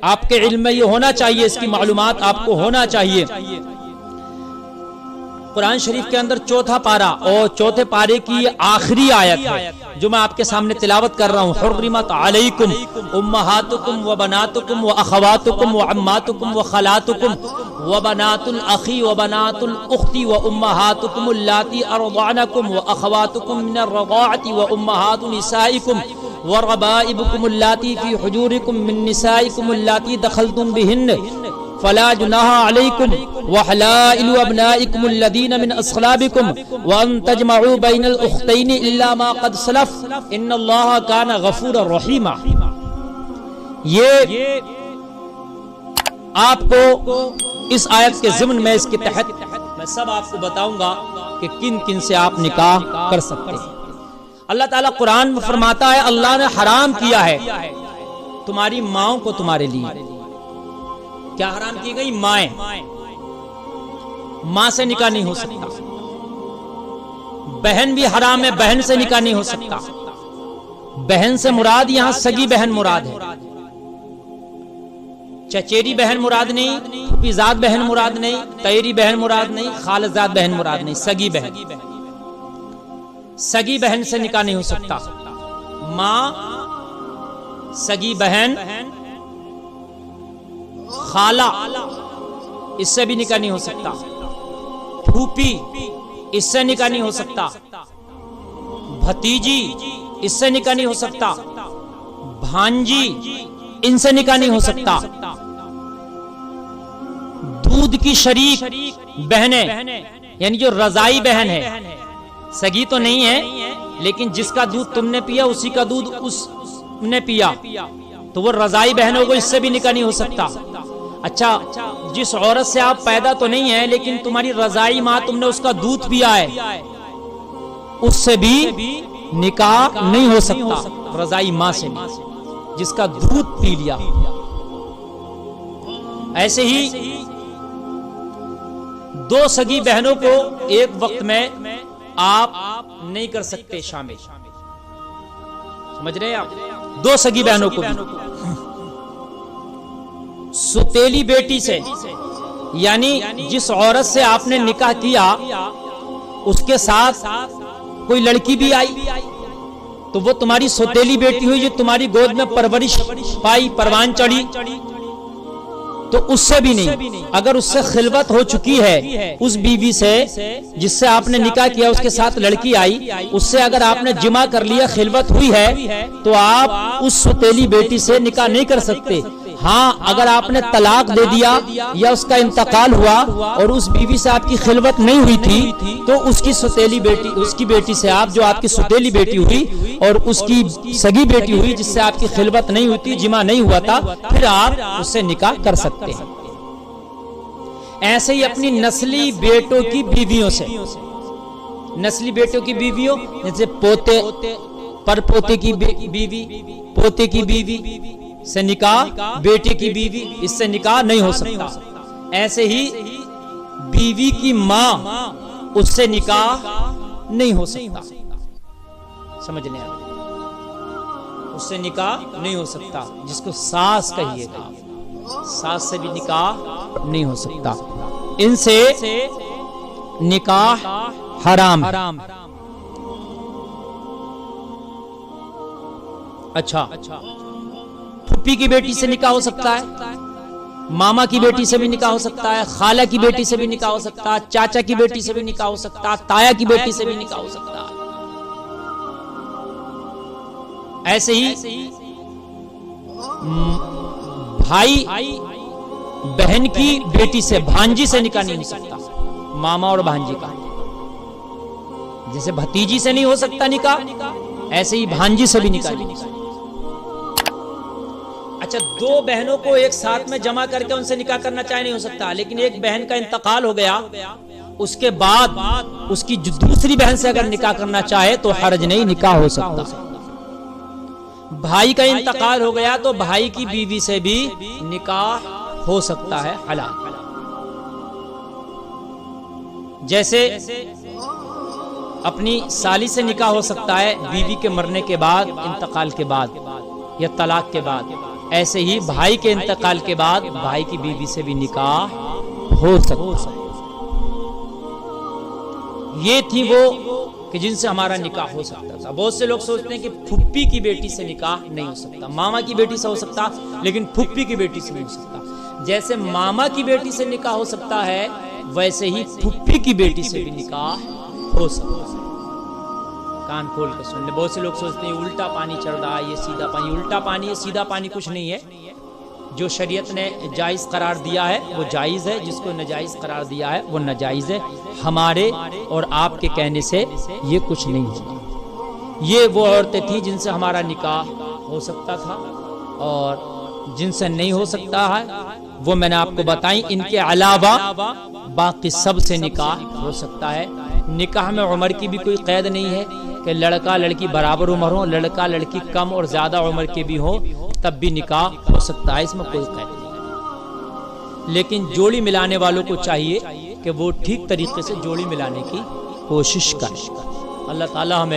आपके इल्म में ये होना चाहिए, इसकी मालूमात आपको होना चाहिए। कुरान शरीफ के अंदर चौथा पारा और चौथे पारे की ये आखिरी आयत है जो मैं आपके सामने तिलावत कर रहा हूँ। हुर्रिमत अलैकुम उम्महातुकुम व बनातुकुम व अखवातुकुम व अम्मातुकुम व खलातुकुम व बनातुल अखी व बनातुल उख्ती व उम्महातुकुम अल्लाती अरज़अनकुम व अखवातुकुम मिनर रज़ाअति व उम्महातु निसाइकुम व रबाइबुकुम अल्लाती फी हुजूरिकुम मिन निसाइकुम अल्लाती दखलतुम बिहिन्न फला जुनाहा अलैकुम व हलाइलु अबनाइकुम अल्लज़ीना मिन अस्लाबिकुम व अन तजमउ बैनल उख्तैनि इल्ला मा क़द सलफ इन्नल्लाहा काना गफूरर रहीमा। ये आपको इस आयत के ज़िम्न में, इसके तहत मैं सब आपको बताऊंगा कि किन किन से आप निकाह कर सकते हैं। अल्लाह ताला कुरान में फरमाता है, अल्लाह ने हराम किया है तुम्हारी माओं को तुम्हारे लिए। क्या हराम की गई? माएं। मां से निकाह नहीं हो सकता। बहन भी हराम है, बहन से निकाह नहीं हो सकता। बहन से मुराद यहां सगी बहन मुराद है, चचेरी बहन मुराद नहीं, फूफीजाद बहन मुराद नहीं, तैरी बहन मुराद नहीं, खालजाद बहन मुराद नहीं, सगी बहन। सगी बहन से निकाह नहीं हो सकता। मां, सगी बहन, खाला, इससे भी निकाह नहीं हो सकता। फूफी, इससे निकाह नहीं हो सकता। भतीजी, इससे निकाह नहीं हो सकता। भांजी, इनसे निकाह नहीं हो सकता। दूध की शरीक बहनें, यानी जो रजाई बहन है, सगी तो नहीं है लेकिन जिसका दूध तुमने पिया उसी का दूध उसने पिया, तो वो रजाई बहन होगा, इससे भी निकाह नहीं हो सकता। अच्छा, जिस औरत से आप पैदा तो नहीं है लेकिन तुम्हारी रजाई माँ, तुमने उसका दूध पिया है, उससे भी निकाह नहीं हो सकता। रजाई माँ से भी, जिसका दूध पी लिया। ऐसे ही दो सगी बहनों को एक वक्त में आप नहीं कर सकते शामिल। समझ रहे हैं आप? दो सगी बहनों को भी। सुतेली बेटी से, यानी जिस औरत से आपने निकाह किया उसके साथ कोई लड़की भी आई तो वो तुम्हारी सुतेली बेटी हुई, जो तुम्हारी गोद में परवरिश पाई, परवान चढ़ी, तो उससे भी नहीं। अगर उससे खिलवत हो चुकी है, उस बीवी से जिससे आपने निकाह किया उसके साथ लड़की आई, उससे अगर आपने जिमा कर लिया, खिलवत हुई है, तो आप उस सुतेली बेटी से निकाह नहीं कर सकते। हाँ, अगर आपने तलाक दे दिया या उसका इंतकाल हुआ और उस बीवी से आपकी खिलवत नहीं हुई थी, तो उसकी सुतेली बेटी, उसकी बेटी से आप, जो आपकी सुतेली बेटी हुई और उसकी सगी बेटी हुई जिससे आपकी खिलवत नहीं हुई थी, जिमा नहीं हुआ था, फिर आप उससे निकाह कर सकते हैं। ऐसे ही अपनी नस्ली बेटों की बीवियों से, नस्ली बेटों की बीवियों जैसे पोते, परपोते की बीवी, पोते की बीवी से निकाह, बेटे की बीवी, इससे निकाह नहीं हो सकता। ऐसे ही बीवी की मां, उससे निकाह नहीं हो सकता। समझ नहीं आ रहा? उससे निकाह नहीं हो सकता। जिसको सास कहिएगा, सास से भी निकाह नहीं हो सकता। इनसे निकाह हराम। अच्छा, फूफी की बेटी से निकाह हो सकता है, मामा की बेटी से भी निकाह हो सकता है, खाला की बेटी से भी निकाह हो सकता है, चाचा की बेटी से भी निकाह हो सकता है, ताया की बेटी से भी निकाह हो सकता है। ऐसे ही भाई बहन की बेटी से, भांजी से निकाह नहीं हो सकता। मामा और भांजी का, जैसे भतीजी से नहीं हो सकता निकाह, ऐसे ही भांजी से भी निकाह नहीं हो सकता। अच्छा, दो बहनों को एक साथ में जमा करके उनसे निकाह करना चाहे नहीं हो सकता, लेकिन एक बहन का इंतकाल हो गया, उसके बाद उसकी दूसरी बहन से अगर निकाह करना चाहे तो हर्ज नहीं, निकाह हो सकता। भाई का इंतकाल हो गया तो भाई की बीवी से भी निकाह हो सकता है, हलाल। जैसे अपनी साली से निकाह हो सकता है बीवी के मरने के बाद, इंतकाल के बाद या तलाक के बाद। ऐसे ही भाई के इंतकाल के बाद भाई की बीवी से भी निकाह हो सकता है। ये थी वो कि जिनसे हमारा निकाह हो सकता था। बहुत से लोग सोचते हैं कि फुप्पी की बेटी से निकाह नहीं हो सकता, मामा की बेटी से हो सकता, लेकिन फुप्पी की बेटी से नहीं हो सकता। जैसे मामा की बेटी से निकाह हो सकता है, वैसे ही फुप्पी की बेटी से भी निकाह हो सकता है। कान खोल कर सुन ले। बहुत से लोग सोचते हैं उल्टा पानी चल रहा है, ये सीधा पानी। उल्टा पानी ये सीधा पानी कुछ नहीं है। जो शरीयत ने जायज़ करार दिया है वो जायज़ है, जिसको नाजायज़ करार दिया है वो नाजायज़ है। हमारे और आपके कहने से ये कुछ नहीं होगा। ये वो औरतें थी जिनसे हमारा निकाह हो सकता था, और जिनसे नहीं हो सकता है वो मैंने आपको बताई। इनके अलावा बाकी सब से निकाह हो सकता है। निकाह में उम्र की भी कोई कैद नहीं है कि लड़का लड़की बराबर उम्र हो, लड़का लड़की कम और ज़्यादा उम्र के भी हो, तब भी निकाह हो सकता है, इसमें कोई कैद नहीं। लेकिन जोड़ी मिलाने वालों को चाहिए कि वो ठीक तरीके से जोड़ी मिलाने की कोशिश करें। अल्लाह ताला हमें